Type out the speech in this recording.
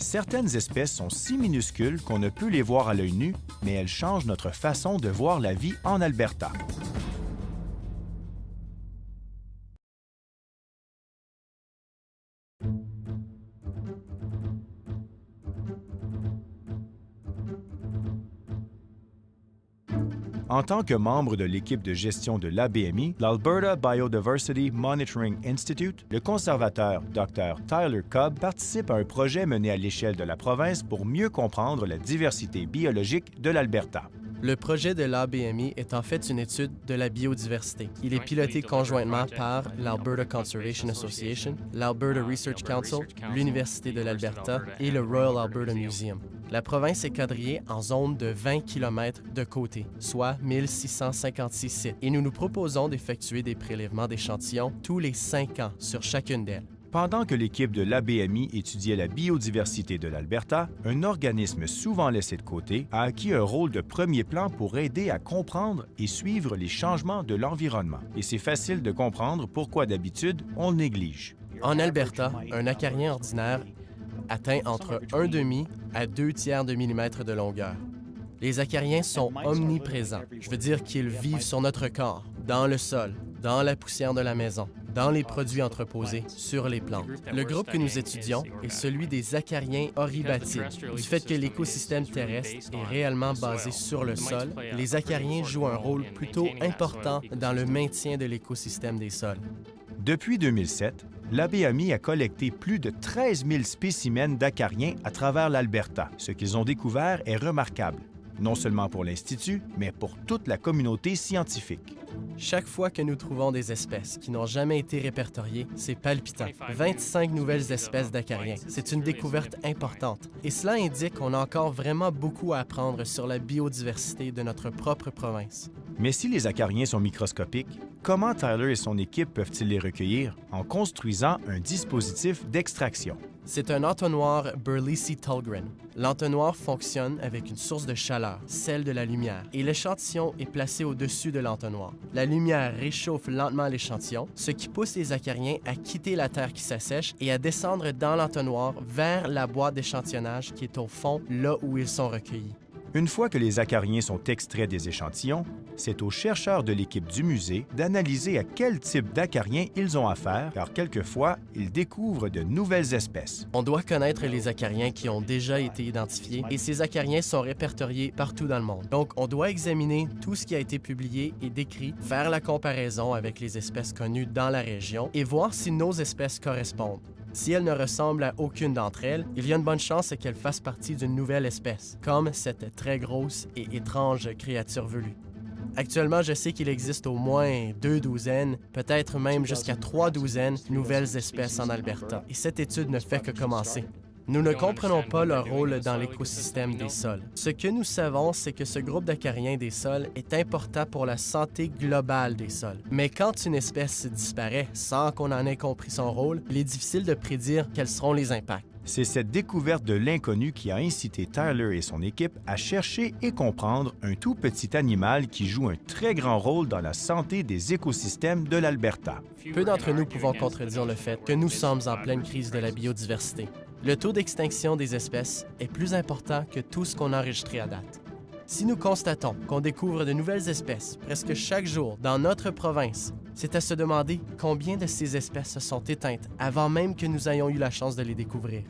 Certaines espèces sont si minuscules qu'on ne peut les voir à l'œil nu, mais elles changent notre façon de voir la vie en Alberta. En tant que membre de l'équipe de gestion de l'ABMI, l'Alberta Biodiversity Monitoring Institute, le conservateur Dr. Tyler Cobb participe à un projet mené à l'échelle de la province pour mieux comprendre la diversité biologique de l'Alberta. Le projet de l'ABMI est en fait une étude de la biodiversité. Il est piloté conjointement par l'Alberta Conservation Association, l'Alberta Research Council, l'Université de l'Alberta et le Royal Alberta Museum. La province est quadrillée en zone de 20 km de côté, soit 1656 sites, et nous nous proposons d'effectuer des prélèvements d'échantillons tous les 5 ans sur chacune d'elles. Pendant que l'équipe de l'ABMI étudiait la biodiversité de l'Alberta, un organisme souvent laissé de côté a acquis un rôle de premier plan pour aider à comprendre et suivre les changements de l'environnement. Et c'est facile de comprendre pourquoi d'habitude on le néglige. En Alberta, un acarien ordinaire atteint entre 1,5 à 2 tiers de millimètre de longueur. Les acariens sont omniprésents. Je veux dire qu'ils vivent sur notre corps, dans le sol, dans la poussière de la maison, dans les produits entreposés, sur les plantes. Le groupe que nous étudions est celui des acariens oribatides. Du fait que l'écosystème terrestre est réellement basé sur le sol, les acariens jouent un rôle plutôt important dans le maintien de l'écosystème des sols. Depuis 2007, l'ABMI a collecté plus de 13 000 spécimens d'acariens à travers l'Alberta. Ce qu'ils ont découvert est remarquable, non seulement pour l'Institut, mais pour toute la communauté scientifique. Chaque fois que nous trouvons des espèces qui n'ont jamais été répertoriées, c'est palpitant. 25 nouvelles espèces d'acariens. C'est une découverte importante. Et cela indique qu'on a encore vraiment beaucoup à apprendre sur la biodiversité de notre propre province. Mais si les acariens sont microscopiques, comment Tyler et son équipe peuvent-ils les recueillir? En construisant un dispositif d'extraction. C'est un entonnoir Berlesi-Tallgren. L'entonnoir fonctionne avec une source de chaleur, celle de la lumière, et l'échantillon est placé au-dessus de l'entonnoir. La lumière réchauffe lentement l'échantillon, ce qui pousse les acariens à quitter la terre qui s'assèche et à descendre dans l'entonnoir vers la boîte d'échantillonnage qui est au fond, là où ils sont recueillis. Une fois que les acariens sont extraits des échantillons, c'est aux chercheurs de l'équipe du musée d'analyser à quel type d'acariens ils ont affaire, car quelquefois, ils découvrent de nouvelles espèces. On doit connaître les acariens qui ont déjà été identifiés et ces acariens sont répertoriés partout dans le monde. Donc, on doit examiner tout ce qui a été publié et décrit, faire la comparaison avec les espèces connues dans la région et voir si nos espèces correspondent. Si elles ne ressemblent à aucune d'entre elles, il y a une bonne chance qu'elles fassent partie d'une nouvelle espèce, comme cette très grosse et étrange créature velue. Actuellement, je sais qu'il existe au moins 2 douzaines, peut-être même jusqu'à 3 douzaines nouvelles espèces en Alberta, et cette étude ne fait que commencer. Nous ne comprenons pas leur rôle dans l'écosystème des sols. Ce que nous savons, c'est que ce groupe d'acariens des sols est important pour la santé globale des sols. Mais quand une espèce disparaît sans qu'on en ait compris son rôle, il est difficile de prédire quels seront les impacts. C'est cette découverte de l'inconnu qui a incité Tyler et son équipe à chercher et comprendre un tout petit animal qui joue un très grand rôle dans la santé des écosystèmes de l'Alberta. Peu d'entre nous pouvons contredire le fait que nous sommes en pleine crise de la biodiversité. Le taux d'extinction des espèces est plus important que tout ce qu'on a enregistré à date. Si nous constatons qu'on découvre de nouvelles espèces presque chaque jour dans notre province, c'est à se demander combien de ces espèces se sont éteintes avant même que nous ayons eu la chance de les découvrir.